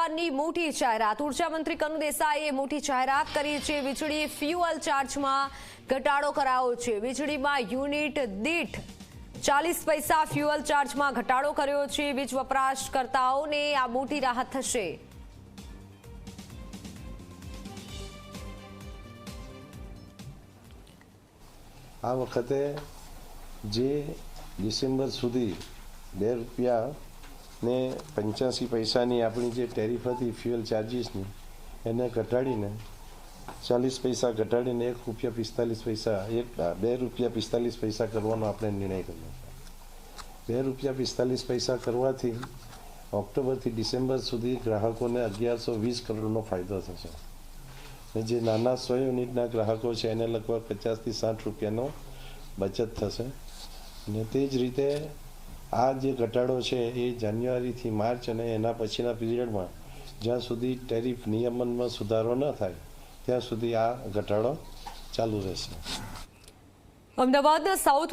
પ્રકારની મોટી જાહેરાત ઉર્જા મંત્રી કનુ દેસાઈએ મોટી જાહેરાત કરી છે। વીજળી ફ્યુઅલ ચાર્જમાં ઘટાડો કરાયો છે। વીજળીમાં યુનિટ દીઠ 40 પૈસા ફ્યુઅલ ચાર્જમાં ઘટાડો કર્યો છે। વીજ વપરાશકર્તાઓને આ મોટી રાહત થશે। આ વખતે જે ડિસેમ્બર સુધી ₹2 ને 85 પૈસાની આપણી જે ટેરિફ હતી ફ્યુઅલ ચાર્જીસની એને ઘટાડીને 40 પૈસા ઘટાડીને ₹2.45 કરવાનો આપણે નિર્ણય કર્યો છે। ₹2.45 કરવાથી ઓક્ટોબરથી ડિસેમ્બર સુધી ગ્રાહકોને 1120 કરોડનો ફાયદો થશે અને જે નાના 100 યુનિટના ગ્રાહકો છે એને લગભગ 50 થી 60 રૂપિયાનો બચત થશે અને તે જ રીતે આ જે ઘટાડો છે એ જાન્યુઆરીથી માર્ચ અને એના પછીના પીરિયડમાં જ્યાં સુધી ટેરિફ નિયમનમાં સુધારો ન થાય ત્યાં સુધી આ ઘટાડો ચાલુ રહેશે। અમદાવાદના સાઉથ